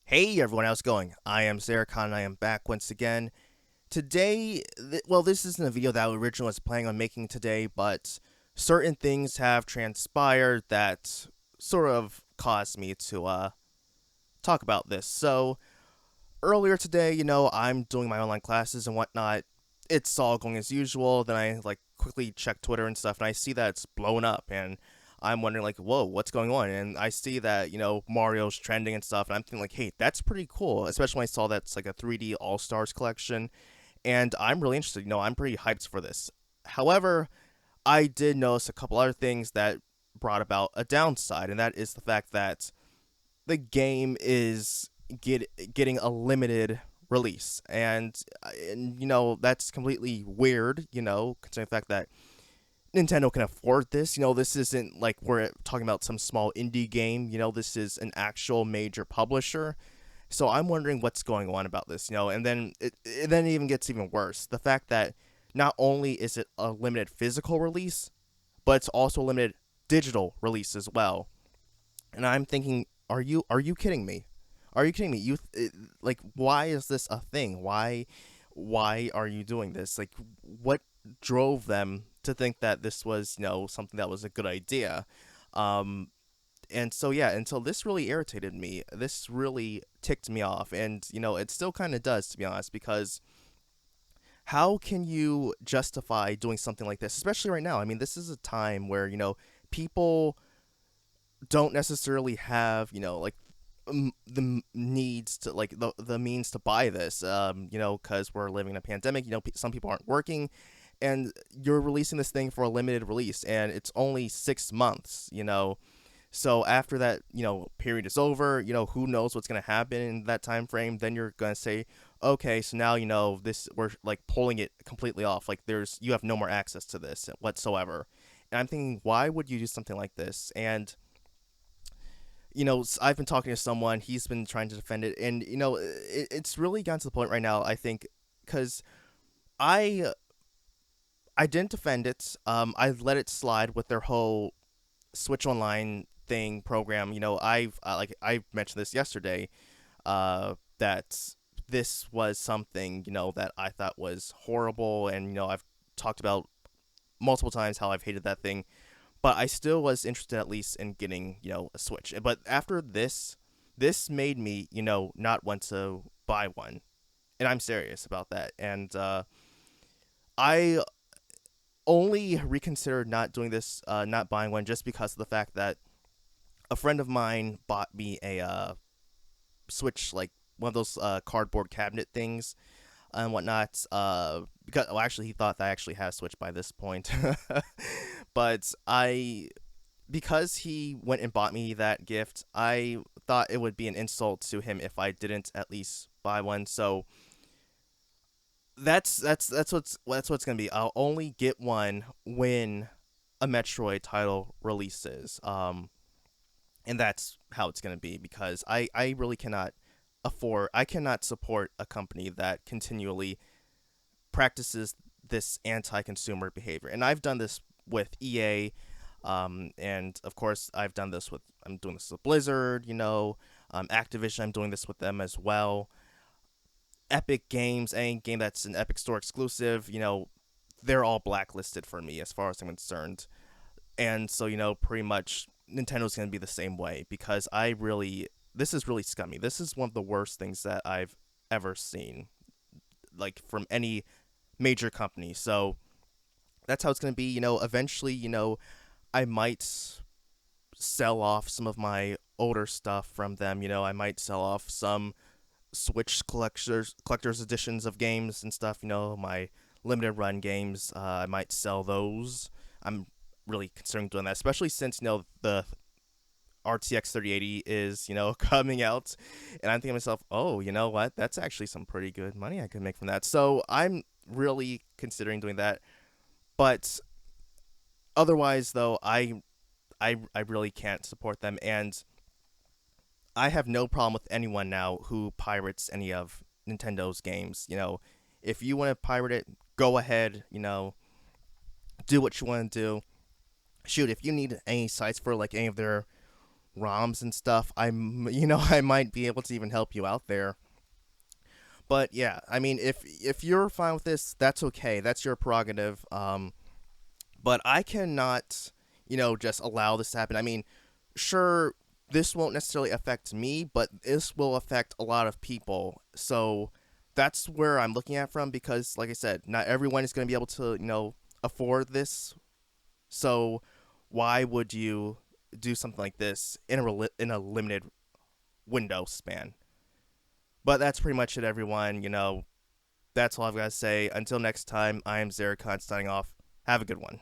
Hey everyone, how's it going? I am iamxeracon and I am back once again. Today, this isn't a video that I originally was planning on making today, but certain things have transpired that sort of caused me to talk about this. So, earlier today, I'm doing my online classes and whatnot. It's all going as usual. Then I quickly check Twitter and stuff, and I see that it's blown up, and I'm wondering whoa, what's going on? And I see that Mario's trending and stuff, and I'm thinking hey, that's pretty cool. Especially when I saw that's like a 3D All Stars collection, and I'm really interested. I'm pretty hyped for this. However, I did notice a couple other things that brought about a downside, and that is the fact that the game is getting a limited release, and that's completely weird. Considering the fact that Nintendo can afford this. This isn't like we're talking about some small indie game. This is an actual major publisher. So I'm wondering what's going on about this. And then it even gets even worse. The fact that not only is it a limited physical release, but it's also a limited digital release as well. And I'm thinking, are you kidding me? Are you kidding me? Why is this a thing? Why are you doing this? What drove them to think that this was something that was a good idea? Um, and so yeah, until this really irritated me. This really ticked me off, and it still kind of does, to be honest, because how can you justify doing something like this, especially right now? I mean, this is a time where people don't necessarily have the needs to the means to buy this, because we're living in a pandemic. Some people aren't working, and you're releasing this thing for a limited release, and it's only 6 months. So after that period is over, who knows what's going to happen in that time frame. Then you're going to say, okay, so now this, we're pulling it completely off. You have no more access to this whatsoever. And I'm thinking, why would you do something like this? And I've been talking to someone. He's been trying to defend it, and it's really gotten to the point right now. I think because I I didn't defend it. I let it slide with their whole Switch Online thing program. I mentioned this yesterday. That this was something that I thought was horrible, and I've talked about multiple times how I've hated that thing, but I still was interested at least in getting a Switch. But after this made me not want to buy one, and I'm serious about that. And I only reconsidered not doing this, not buying one, just because of the fact that a friend of mine bought me a Switch, like one of those cardboard cabinet things and whatnot. Because actually, he thought that I actually had a Switch by this point, but because he went and bought me that gift, I thought it would be an insult to him if I didn't at least buy one. So that's what's gonna be. I'll only get one when a Metroid title releases. And that's how it's gonna be, because I really cannot I cannot support a company that continually practices this anti-consumer behavior. And I've done this with EA, and of course I'm doing this with Blizzard, Activision. I'm doing this with them as well. Epic Games, any game that's an Epic Store exclusive, they're all blacklisted for me as far as I'm concerned. And so, pretty much Nintendo's going to be the same way, because this is really scummy. This is one of the worst things that I've ever seen, from any major company. So that's how it's going to be. Eventually, I might sell off some of my older stuff from them. I might sell off some Switch collectors editions of games and stuff. My limited run games. I might sell those. I'm really considering doing that, especially since the RTX 3080 is coming out, and I'm thinking to myself, oh, you know what? That's actually some pretty good money I could make from that. So I'm really considering doing that. But otherwise, though, I really can't support them, and I have no problem with anyone now who pirates any of Nintendo's games. If you want to pirate it, go ahead. Do what you want to do. Shoot, if you need any sites for any of their ROMs and stuff, I might be able to even help you out there. But yeah, I mean, if you're fine with this, that's okay. That's your prerogative. But I cannot, just allow this to happen. I mean, sure, this won't necessarily affect me, but this will affect a lot of people. So that's where I'm looking at from because, like I said, not everyone is going to be able to, afford this. So why would you do something like this in a limited window span? But that's pretty much it, everyone. That's all I've got to say. Until next time, I am Xeracon signing off. Have a good one.